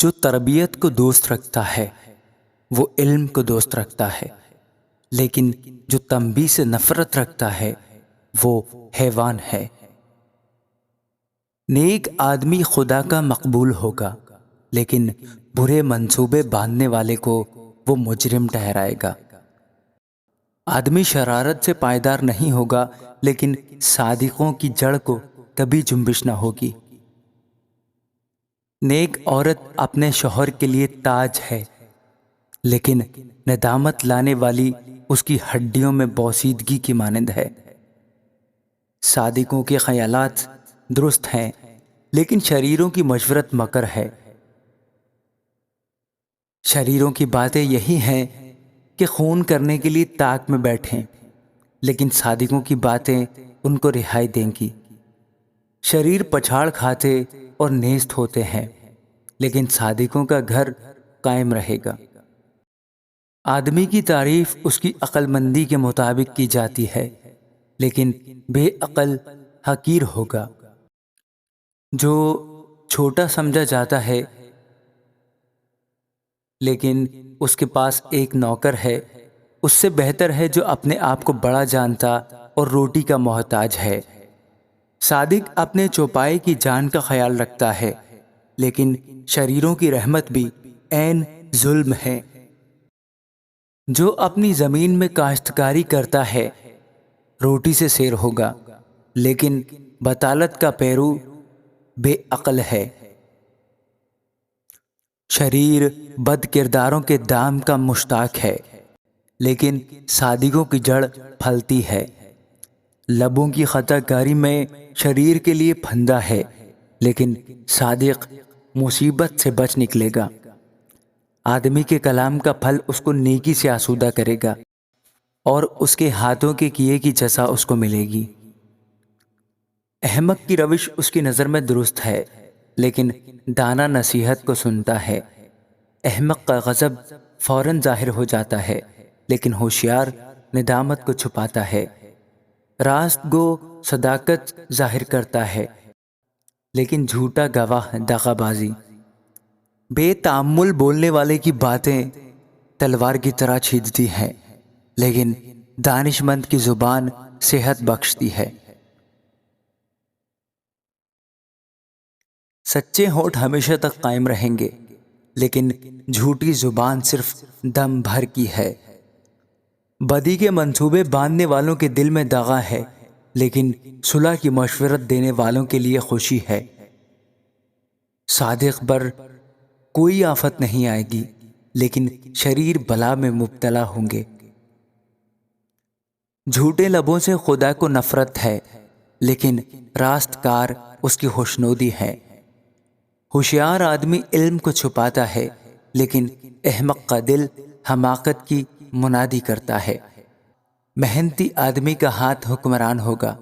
جو تربیت کو دوست رکھتا ہے وہ علم کو دوست رکھتا ہے، لیکن جو تنبیہ سے نفرت رکھتا ہے وہ حیوان ہے۔ نیک آدمی خدا کا مقبول ہوگا، لیکن برے منصوبے باندھنے والے کو وہ مجرم ٹھہرائے گا۔ آدمی شرارت سے پائیدار نہیں ہوگا، لیکن صادقوں کی جڑ کو کبھی جنبش نہ ہوگی۔ نیک عورت اپنے شوہر کے لیے تاج ہے، لیکن ندامت لانے والی اس کی ہڈیوں میں بوسیدگی کی مانند ہے۔ صادقوں کے خیالات درست ہیں، لیکن شریروں کی مشورت مکر ہے۔ شریروں کی باتیں یہی ہیں کہ خون کرنے کے لیے طاق میں بیٹھیں، لیکن صادقوں کی باتیں ان کو رہائی دیں گی۔ شریر پچھاڑ کھاتے اور نیست ہوتے ہیں، لیکن صادقوں کا گھر قائم رہے گا۔ آدمی کی تعریف اس کی عقل مندی کے مطابق کی جاتی ہے، لیکن بے عقل حقیر ہوگا۔ جو چھوٹا سمجھا جاتا ہے لیکن اس کے پاس ایک نوکر ہے، اس سے بہتر ہے جو اپنے آپ کو بڑا جانتا اور روٹی کا محتاج ہے۔ صادق اپنے چوپائے کی جان کا خیال رکھتا ہے، لیکن شریروں کی رحمت بھی عین ظلم ہے۔ جو اپنی زمین میں کاشتکاری کرتا ہے روٹی سے سیر ہوگا، لیکن بطالت کا پیرو بے عقل ہے۔ شریر بد کرداروں کے دام کا مشتاق ہے، لیکن صادقوں کی جڑ پھلتی ہے۔ لبوں کی خطا کاری میں شریر کے لیے پھندا ہے، لیکن صادق مصیبت سے بچ نکلے گا۔ آدمی کے کلام کا پھل اس کو نیکی سے آسودہ کرے گا، اور اس کے ہاتھوں کے کیے کی جزا اس کو ملے گی۔ احمق کی روش اس کی نظر میں درست ہے، لیکن دانا نصیحت کو سنتا ہے۔ احمق کا غضب فوراً ظاہر ہو جاتا ہے، لیکن ہوشیار ندامت کو چھپاتا ہے۔ راست گو صداقت ظاہر کرتا ہے، لیکن جھوٹا گواہ دغا بازی۔ بے تأمل بولنے والے کی باتیں تلوار کی طرح چھیدتی ہیں، لیکن دانش مند کی زبان صحت بخشتی ہے۔ سچے ہونٹ ہمیشہ تک قائم رہیں گے، لیکن جھوٹی زبان صرف دم بھر کی ہے۔ بدی کے منصوبے باندھنے والوں کے دل میں دغا ہے، لیکن صلح کی مشورت دینے والوں کے لیے خوشی ہے۔ صادق پر کوئی آفت نہیں آئے گی، لیکن شریر بلا میں مبتلا ہوں گے۔ جھوٹے لبوں سے خدا کو نفرت ہے، لیکن راست کار اس کی خوشنودی ہے۔ ہوشیار آدمی علم کو چھپاتا ہے، لیکن احمق کا دل حماقت کی منادی کرتا ہے۔ محنتی آدمی کا ہاتھ حکمران ہوگا،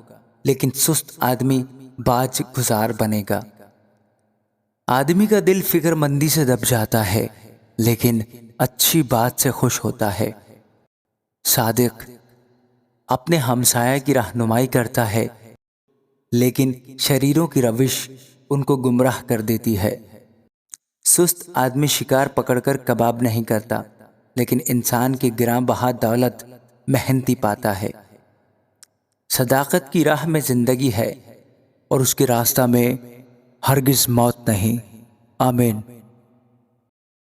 لیکن سست آدمی باج گزار بنے گا۔ آدمی کا دل فکر مندی سے دب جاتا ہے، لیکن اچھی بات سے خوش ہوتا ہے۔ صادق اپنے ہمسایہ کی رہنمائی کرتا ہے، لیکن شریروں کی روش ان کو گمراہ کر دیتی ہے۔ سست آدمی شکار پکڑ کر کباب نہیں کرتا، لیکن انسان کی گراں بہا دولت محنتی پاتا ہے۔ صداقت کی راہ میں زندگی ہے، اور اس کے راستہ میں ہرگز موت نہیں۔ آمین۔